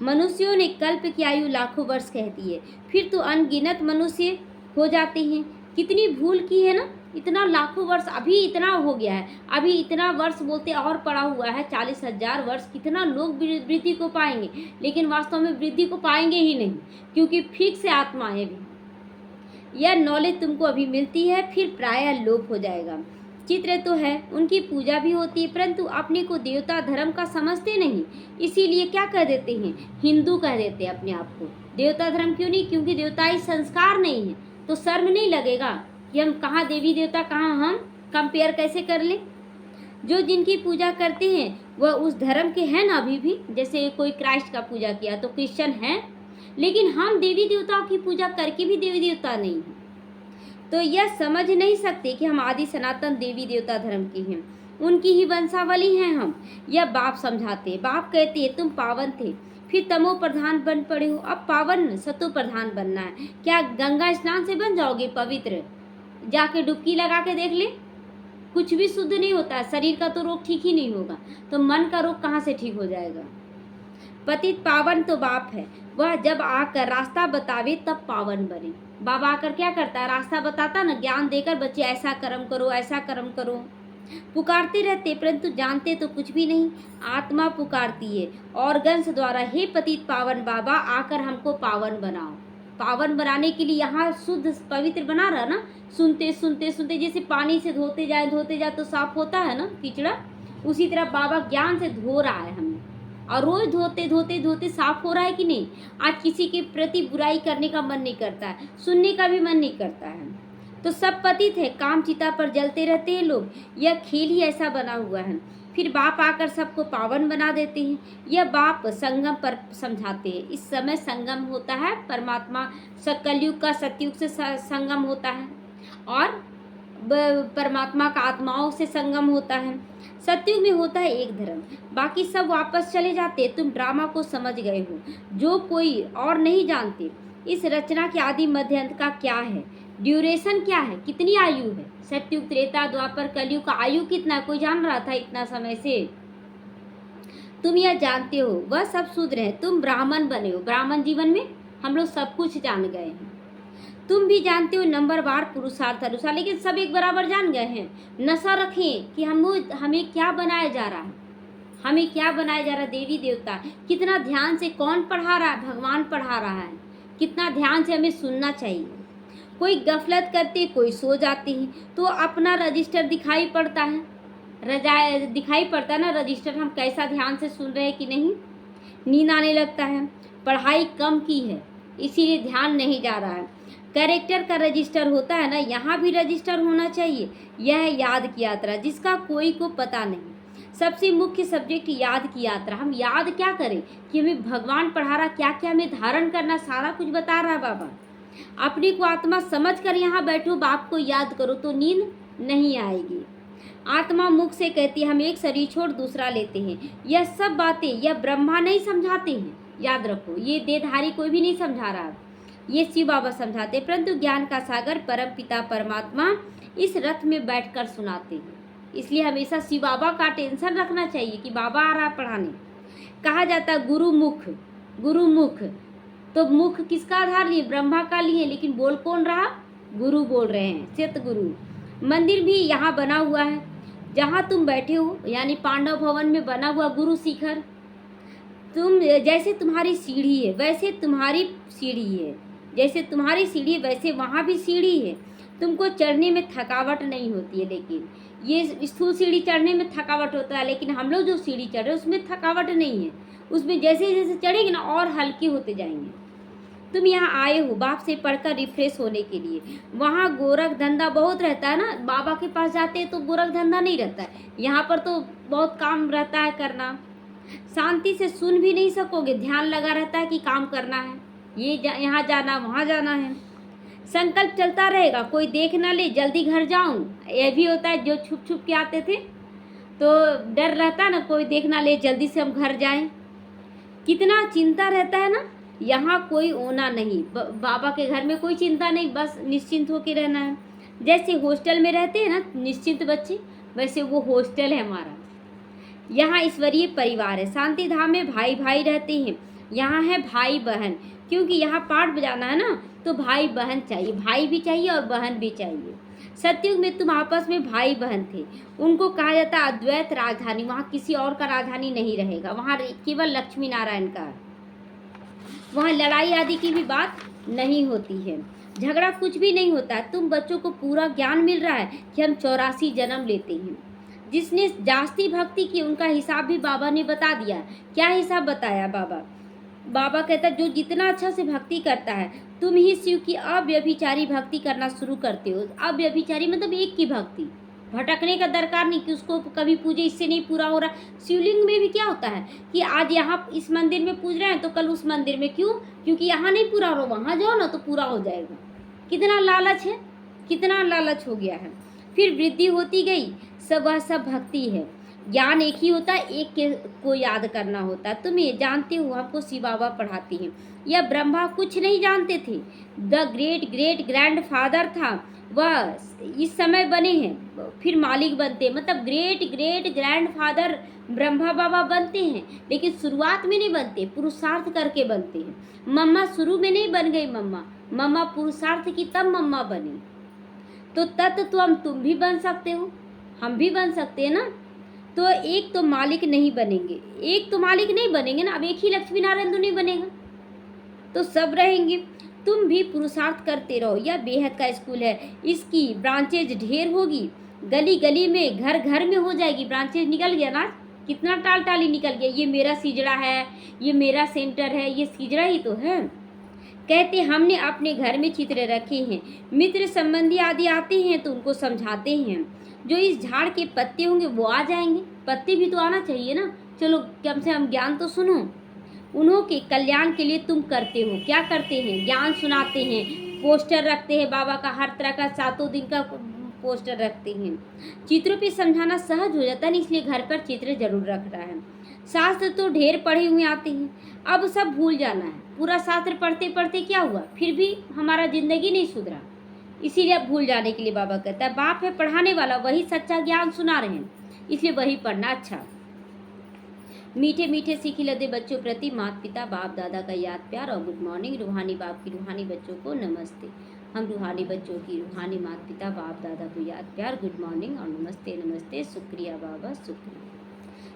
मनुष्यों ने कल्प की आयु लाखों वर्ष कहती है, फिर तो अनगिनत मनुष्य हो जाते हैं। कितनी भूल की है ना, इतना लाखों वर्ष, अभी इतना हो गया है, अभी इतना वर्ष बोलते और पड़ा हुआ है 40,000 वर्ष। कितना लोग वृद्धि को पाएंगे, लेकिन वास्तव में वृद्धि को पाएंगे ही नहीं, क्योंकि फिक्स से आत्मा है भी। यह नॉलेज तुमको अभी मिलती है, फिर प्रायः लोप हो जाएगा। चित्र तो है, उनकी पूजा भी होती है, परंतु अपने को देवता धर्म का समझते नहीं। इसीलिए क्या कह देते हैं? हिंदू कह देते हैं अपने आप को। देवता धर्म क्यों नहीं? क्योंकि देवताई संस्कार नहीं है। तो शर्म नहीं लगेगा कि हम कहाँ देवी देवता, कहाँ हम कंपेयर कैसे कर लें? जो जिनकी पूजा करते हैं वह उस धर्म के हैं ना अभी भी। जैसे कोई क्राइस्ट का पूजा किया तो क्रिश्चियन हैं, लेकिन हम देवी देवताओं की पूजा करके भी देवी देवता नहीं हैं। तो यह समझ नहीं सकते कि हम आदि सनातन देवी देवता धर्म के हैं, उनकी ही वंशावली हैं हम। यह बाप समझाते। बाप कहते हैं तुम पावन थे, फिर तमो प्रधान बन पड़े हो, अब पावन सतो प्रधान बनना है। क्या गंगा स्नान से बन जाओगे पवित्र? जाके डुबकी लगा के देख ले, कुछ भी शुद्ध नहीं होता। शरीर का तो रोग ठीक ही नहीं होगा, तो मन का रोग कहाँ से ठीक हो जाएगा? पतित पावन तो बाप है, वह जब आकर रास्ता बतावे तब पावन बने। बाबा आकर क्या करता है? रास्ता बताता ना, ज्ञान देकर, बच्चे ऐसा कर्म करो, ऐसा कर्म करो। पुकारते रहते परंतु जानते तो कुछ भी नहीं। आत्मा पुकारती है ऑर्गन्स द्वारा, हे पतित पावन बाबा आकर हमको पावन बनाओ। पावन बनाने के लिए यहाँ शुद्ध पवित्र बना रहा ना, सुनते सुनते सुनते, जैसे पानी से धोते जाए तो साफ होता है ना कीचड़ा, उसी तरह बाबा ज्ञान से धो रहा है हमें, और रोज धोते धोते धोते साफ हो रहा है कि नहीं। आज किसी के प्रति बुराई करने का मन नहीं करता है, सुनने का भी मन नहीं करता है। तो सब पतित है, काम चिता पर जलते रहते हैं लोग। यह खेल ही ऐसा बना हुआ है। फिर बाप आकर सबको पावन बना देते हैं। यह बाप संगम पर समझाते हैं। इस समय संगम होता है, परमात्मा कलयुग का सतयुग से संगम होता है, और परमात्मा का आत्माओं से संगम होता है। सतयुग में होता है एक धर्म, बाकी सब वापस चले जाते। तुम ड्रामा को समझ गए हो, जो कोई और नहीं जानते। इस रचना के आदि मध्य अंत का क्या है, ड्यूरेशन क्या है, कितनी आयु है। सतयुग, त्रेता, द्वापर, कलयुग का आयु कितना, कोई जान रहा था इतना समय से? तुम यह जानते हो, वह सब शूद्र है, तुम ब्राह्मण बने हो। ब्राह्मण जीवन में हम लोग सब कुछ जान गए हैं। तुम भी जानते हो नंबरवार पुरुषार्थ अनुसार, लेकिन सब एक बराबर जान गए हैं। नशा रखें कि हमें क्या बनाया जा रहा है, हमें क्या बनाया जा रहा है। देवी देवता कितना ध्यान से, कौन पढ़ा रहा है, भगवान पढ़ा रहा है। कितना ध्यान से हमें सुनना चाहिए। कोई गफलत करते, कोई सो जाते हैं, तो अपना रजिस्टर दिखाई पड़ता है, दिखाई पड़ता है ना रजिस्टर, हम कैसा ध्यान से सुन रहे हैं कि नहीं। नींद आने लगता है, पढ़ाई कम की है इसीलिए ध्यान नहीं जा रहा है। कैरेक्टर का रजिस्टर होता है ना, यहाँ भी रजिस्टर होना चाहिए। यह है याद की यात्रा, जिसका कोई को पता नहीं। सबसे मुख्य सब्जेक्ट याद की यात्रा। हम याद क्या करें कि हमें भगवान पढ़ा रहा, क्या क्या हमें धारण करना, सारा कुछ बता रहा है बाबा। अपने को आत्मा समझ कर यहाँ बैठो, बाप को याद करो तो नींद नहीं आएगी। आत्मा मुख से कहती है हम एक शरीर छोड़ दूसरा लेते हैं। यह सब बातें यह ब्रह्मा नहीं समझाते हैं, याद रखो। ये देहधारी कोई भी नहीं समझा रहा, ये शिव बाबा समझाते। परंतु ज्ञान का सागर परम पिता परमात्मा इस रथ में बैठकर सुनाते हैं। इसलिए हमेशा शिव बाबा का टेंशन रखना चाहिए कि बाबा आ रहा पढ़ाने। कहा जाता है गुरुमुख, गुरुमुख, तो मुख किसका आधार लिए, ब्रह्मा का लिए, लेकिन बोल कौन रहा, गुरु बोल रहे हैं, सतगुरु। मंदिर भी यहाँ बना हुआ है जहाँ तुम बैठे हो, यानी पांडव भवन में बना हुआ गुरु शिखर। तुम जैसे तुम्हारी सीढ़ी है वैसे तुम्हारी सीढ़ी है, जैसे तुम्हारी सीढ़ी है वैसे वहाँ भी सीढ़ी है। तुमको चढ़ने में थकावट नहीं होती है, लेकिन ये स्थूल सीढ़ी चढ़ने में थकावट होता है, लेकिन हम लोग जो सीढ़ी चढ़ रहे हैं उसमें थकावट नहीं है। उसमें जैसे जैसे चढ़ेंगे ना और हल्के होते जाएंगे। तुम यहाँ आए हो बाप से पढ़कर रिफ्रेश होने के लिए। वहाँ गोरख धंधा बहुत रहता है ना, बाबा के पास जाते हैं तो गोरख धंधा नहीं रहता है। यहाँ पर तो बहुत काम रहता है करना, शांति से सुन भी नहीं सकोगे, ध्यान लगा रहता है कि काम करना है, यहाँ जाना वहाँ जाना है। संकल्प चलता रहेगा, कोई देख ना ले जल्दी घर जाऊँ। यह भी होता है, जो छुप छुप के आते थे तो डर रहता है ना, कोई देख ना ले जल्दी से हम घर जाएं। कितना चिंता रहता है ना। यहाँ कोई होना नहीं, बाबा के घर में कोई चिंता नहीं, बस निश्चिंत होकर रहना है। जैसे हॉस्टल में रहते हैं ना निश्चिंत बच्चे, वैसे वो हॉस्टल है हमारा। यहाँ ईश्वरीय परिवार है। शांति धाम में भाई भाई रहते हैं, यहाँ है भाई बहन, क्योंकि यहाँ पाठ बजाना है ना, तो भाई बहन चाहिए, भाई भी चाहिए और बहन भी चाहिए। सतयुग में तुम आपस में भाई बहन थे, उनको कहा जाता है अद्वैत राजधानी। वहाँ किसी और का राजधानी नहीं रहेगा, वहाँ केवल लक्ष्मी नारायण का। वहाँ लड़ाई आदि की भी बात नहीं होती है, झगड़ा कुछ भी नहीं होता है। तुम बच्चों को पूरा ज्ञान मिल रहा है कि हम 84 जन्म लेते हैं। जिसने जास्ती भक्ति की उनका हिसाब भी बाबा ने बता दिया। क्या हिसाब बताया बाबा? बाबा कहता जो जितना अच्छा से भक्ति करता है, तुम ही शिव की अव्यभिचारी भक्ति करना शुरू करते हो। अव्यभिचारी मतलब एक की भक्ति, भटकने का दरकार नहीं कि उसको कभी पूजे, इससे नहीं पूरा हो रहा। शिवलिंग में भी क्या होता है कि आज यहाँ इस मंदिर में पूज रहे हैं तो कल उस मंदिर में, क्यों? क्योंकि यहाँ नहीं पूरा हो रहा, वहाँ जाओ ना तो पूरा हो जाएगा। कितना लालच है, कितना लालच हो गया है। फिर वृद्धि होती गई, वह सब भक्ति है। ज्ञान एक ही होता है, एक के को याद करना होता है। तुम ये जानते हो, हमको शिव बाबा पढ़ाती हैं। यह ब्रह्मा कुछ नहीं जानते थे, the great great grand father था, वह इस समय बने हैं, फिर मालिक बनते हैं। मतलब great great grand father Brahma Baba बनते हैं, लेकिन शुरुआत में नहीं बनते, पुरुषार्थ करके बनते हैं। मम्मा शुरू में नहीं बन गई, मम्मा पुरुषार्थ की तब मम्मा बनी। तो तत्व तुम भी बन सकते हो। हम भी बन सकते हैं ना। तो एक तो मालिक नहीं बनेंगे, एक तो मालिक नहीं बनेंगे ना, अब एक ही लक्ष्मी नारायण तो नहीं बनेगा, तो सब रहेंगे। तुम भी पुरुषार्थ करते रहो, यह बेहद का स्कूल है, इसकी ब्रांचेज ढेर होगी, गली गली में घर घर में हो जाएगी। ब्रांचेज निकल गया ना, कितना टाल टाली निकल गया। ये मेरा सिजड़ा है, ये मेरा सेंटर है, ये सिजड़ा ही तो है। कहते हमने अपने घर में चित्र रखे हैं, मित्र संबंधी आदि आते हैं तो उनको समझाते हैं, जो इस झाड़ के पत्ते होंगे वो आ जाएंगे। पत्ते भी तो आना चाहिए ना, चलो कम से कम ज्ञान तो सुनो। उन्हों के कल्याण के लिए तुम करते हो, क्या करते हैं, ज्ञान सुनाते हैं, पोस्टर रखते हैं बाबा का, हर तरह का 7 दिन का पोस्टर रखते हैं। चित्रों पे समझाना सहज हो जाता है ना, इसलिए घर पर चित्र जरूर रख रहा है। शास्त्र तो ढेर पढ़े हुए आते हैं, अब सब भूल जाना है। पूरा शास्त्र पढ़ते पढ़ते क्या हुआ, फिर भी हमारा जिंदगी नहीं सुधरा, इसीलिए अब भूल जाने के लिए बाबा कहता है बाप है पढ़ाने वाला, वही सच्चा ज्ञान सुना रहे हैं, इसलिए वही पढ़ना अच्छा। मीठे मीठे सीखी लदे बच्चों प्रति माता पिता बाप दादा का याद प्यार और गुड मॉर्निंग। रूहानी बाप की रूहानी बच्चों को नमस्ते। हम रूहानी बच्चों की रूहानी माता पिता बाप दादा को याद प्यार, गुड मॉर्निंग और नमस्ते नमस्ते, शुक्रिया बाबा शुक्रिया।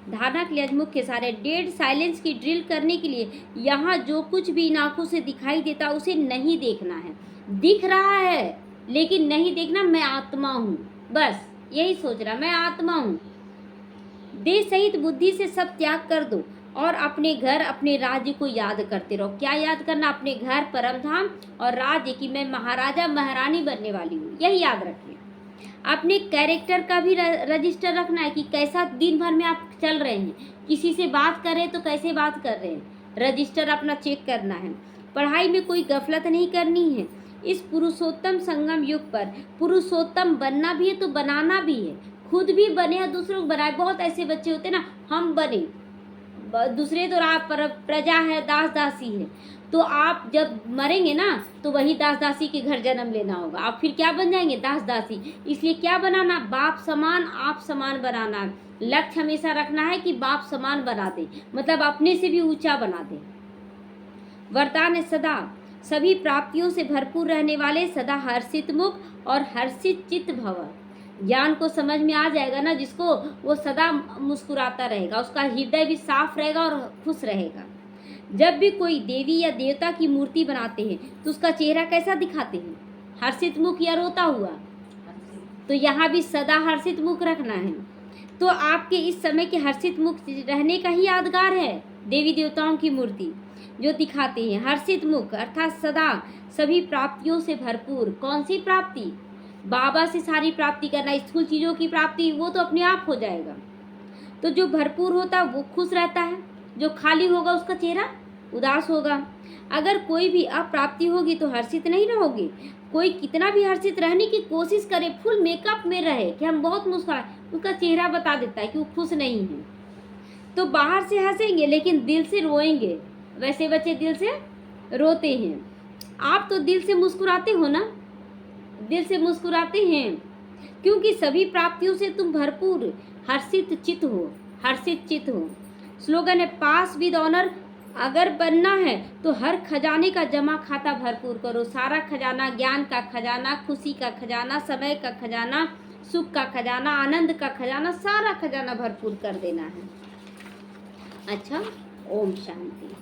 धारणा के लिए आज मुख्य सारे डेड साइलेंस की ड्रिल करने के लिए यहाँ जो कुछ भी इन आंखों से दिखाई देता उसे नहीं देखना है। दिख रहा है लेकिन नहीं देखना, मैं आत्मा हूँ, बस यही सोच रहा, मैं आत्मा हूँ। देह सहित बुद्धि से सब त्याग कर दो और अपने घर अपने राज्य को याद करते रहो। क्या याद करना, अपने घर परमधाम और राज्य की मैं महाराजा महारानी बनने वाली हूँ, यही याद रखिए। अपने कैरेक्टर का भी रजिस्टर रखना है कि कैसा दिन भर में आप चल रहे हैं, किसी से बात कर रहे हैं तो कैसे बात कर रहे हैं, रजिस्टर अपना चेक करना है। पढ़ाई में कोई गफलत नहीं करनी है। इस पुरुषोत्तम संगम युग पर पुरुषोत्तम बनना भी है तो बनाना भी है, खुद भी बने और दूसरों को बनाए। बहुत ऐसे बच्चे होते ना, हम बने, दूसरे तो प्रजा है, दास दासी है, तो आप जब मरेंगे ना तो वही दास दासी के घर जन्म लेना होगा, आप फिर क्या बन जाएंगे, दास दासी। इसलिए क्या बनाना, बाप समान आप समान बनाना। लक्ष्य हमेशा रखना है कि बाप समान बना दे, मतलब अपने से भी ऊंचा बना दे। वरदान है सदा सभी प्राप्तियों से भरपूर रहने वाले, सदा हर्षित मुख और हर्षित चित्त भव। ज्ञान को समझ में आ जाएगा ना जिसको, वो सदा मुस्कुराता रहेगा, उसका हृदय भी साफ रहेगा और खुश रहेगा। जब भी कोई देवी या देवता की मूर्ति बनाते हैं तो उसका चेहरा कैसा दिखाते हैं, हर्षित मुख या रोता हुआ, तो यहाँ भी सदा हर्षित मुख रखना है। तो आपके इस समय के हर्षित मुख रहने का ही यादगार है देवी देवताओं की मूर्ति जो दिखाते हैं हर्षित मुख, अर्थात सदा सभी प्राप्तियों से भरपूर। कौन सी प्राप्ति, बाबा से सारी प्राप्ति करना, स्थूल चीज़ों की प्राप्ति वो तो अपने आप हो जाएगा। तो जो भरपूर होता है वो खुश रहता है, जो खाली होगा उसका चेहरा उदास होगा। अगर कोई भी अप्राप्ति होगी तो हर्षित नहीं रहोगे। कोई कितना भी हर्षित रहने की कोशिश करे, फुल मेकअप में रहे कि हम बहुत मुस्कुराए, उसका चेहरा बता देता है कि वो खुश नहीं है। तो बाहर से हंसेंगे लेकिन दिल से रोएंगे, वैसे बच्चे दिल से रोते हैं। आप तो दिल से मुस्कुराते हो ना, दिल से मुस्कुराते हैं क्योंकि सभी प्राप्तियों से तुम भरपूर हर्षित चित्त हो, हर्षित चित्त हो। स्लोगन है पास विद ऑनर। अगर बनना है तो हर खजाने का जमा खाता भरपूर करो। सारा खजाना, ज्ञान का खजाना, खुशी का खजाना, समय का खजाना, सुख का खजाना, आनंद का खजाना, सारा खजाना भरपूर कर देना है। अच्छा, ओम शांति।